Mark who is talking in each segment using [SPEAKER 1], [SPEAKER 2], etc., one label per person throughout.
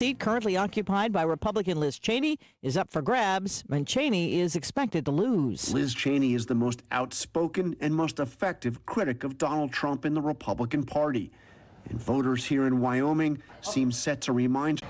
[SPEAKER 1] Seat currently occupied by Republican Liz Cheney is up for grabs, and Cheney is expected to lose.
[SPEAKER 2] Liz Cheney is the most outspoken and most effective critic of Donald Trump in the Republican Party. And voters here in Wyoming seem set to remind.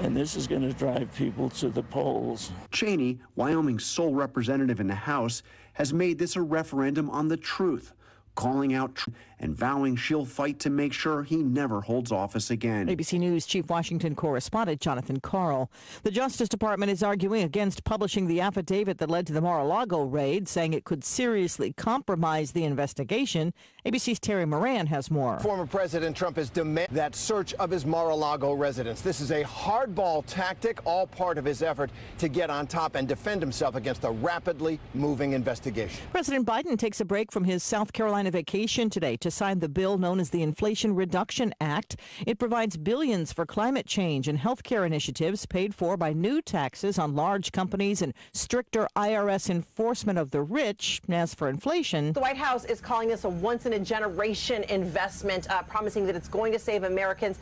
[SPEAKER 3] And this is going to drive people to the polls.
[SPEAKER 2] Cheney, Wyoming's sole representative in the House, has made this a referendum on the truth, calling out and vowing she'll fight to make sure he never holds office again.
[SPEAKER 1] ABC News Chief Washington Correspondent Jonathan Karl. The Justice Department is arguing against publishing the affidavit that led to the Mar-a-Lago raid, saying it could seriously compromise the investigation. ABC's Terry Moran has more.
[SPEAKER 4] Former President Trump has demanded that search of his Mar-a-Lago residence. This is a hardball tactic, all part of his effort to get on top and defend himself against a rapidly moving investigation.
[SPEAKER 1] President Biden takes a break from his South Carolina vacation today to sign the bill known as the Inflation Reduction Act. It provides billions for climate change and health care initiatives paid for by new taxes on large companies and stricter IRS enforcement of the rich. As for inflation,
[SPEAKER 5] the White House is calling this a once-in-a-generation investment, promising that it's going to save Americans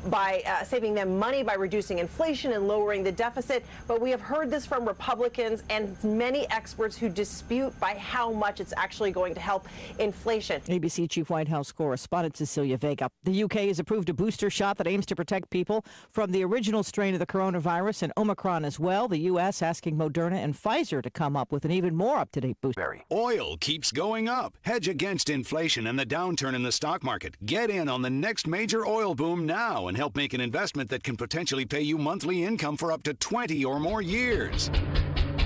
[SPEAKER 5] by saving them money by reducing inflation and lowering the deficit. But we have heard this from Republicans and many experts who dispute by how much it's actually going to help inflation.
[SPEAKER 1] ABC Chief White House Correspondent Cecilia Vega. The UK has approved a booster shot that aims to protect people from the original strain of the coronavirus and Omicron as well. The U.S. asking Moderna and Pfizer to come up with an even more up-to-date booster.
[SPEAKER 6] Oil keeps going up. Hedge against inflation and the downturn in the stock market. Get in on the next major oil boom now and help make an investment that can potentially pay you monthly income for up to 20 or more years.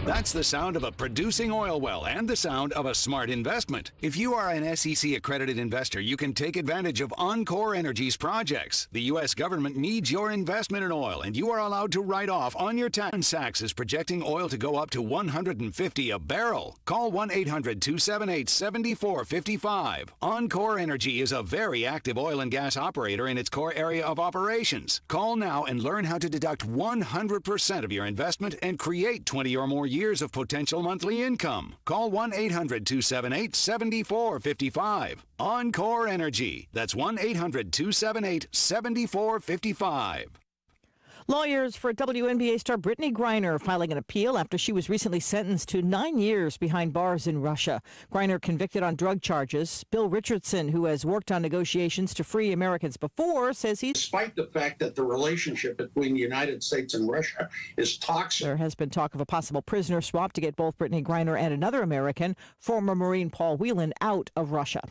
[SPEAKER 6] That's the sound of a producing oil well and the sound of a smart investment. If you are an SEC-accredited investor, you can take advantage of Encore Energy's projects. The U.S. government needs your investment in oil, and you are allowed to write off on your tax. Sachs is projecting oil to go up to $150 a barrel. Call 1-800-278-7455. Encore Energy is a very active oil and gas operator in its core area of operations. Call now and learn how to deduct 100% of your investment and create 20 or more years of potential monthly income. Call 1-800-278-7455. Encore Energy. That's 1-800-278-7455.
[SPEAKER 1] Lawyers for WNBA star Brittany Griner filing an appeal after she was recently sentenced to 9 years behind bars in Russia. Griner convicted on drug charges. Bill Richardson, who has worked on negotiations to free Americans before, says he's...
[SPEAKER 7] Despite the fact that the relationship between the United States and Russia is toxic.
[SPEAKER 1] There has been talk of a possible prisoner swap to get both Brittany Griner and another American, former Marine Paul Whelan, out of Russia.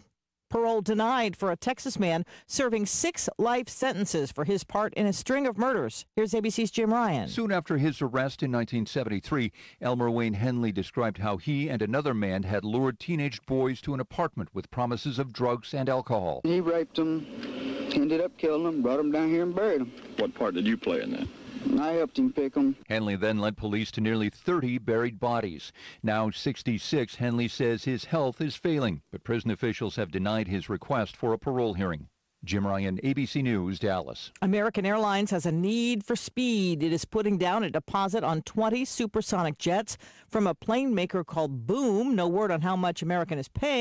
[SPEAKER 1] Parole denied for a Texas man serving 6 life sentences for his part in a string of murders. Here's ABC's Jim Ryan.
[SPEAKER 8] Soon after his arrest in 1973, Elmer Wayne Henley described how he and another man had lured teenage boys to an apartment with promises of drugs and alcohol.
[SPEAKER 9] He raped them, ended up killing them, brought them down here and buried them.
[SPEAKER 10] What part did you play in that?
[SPEAKER 9] I helped him pick them.
[SPEAKER 8] Henley then led police to nearly 30 buried bodies. Now 66, Henley says his health is failing, but prison officials have denied his request for a parole hearing. Jim Ryan, ABC News, Dallas.
[SPEAKER 1] American Airlines has a need for speed. It is putting down a deposit on 20 supersonic jets from a plane maker called Boom. No word on how much American is paying.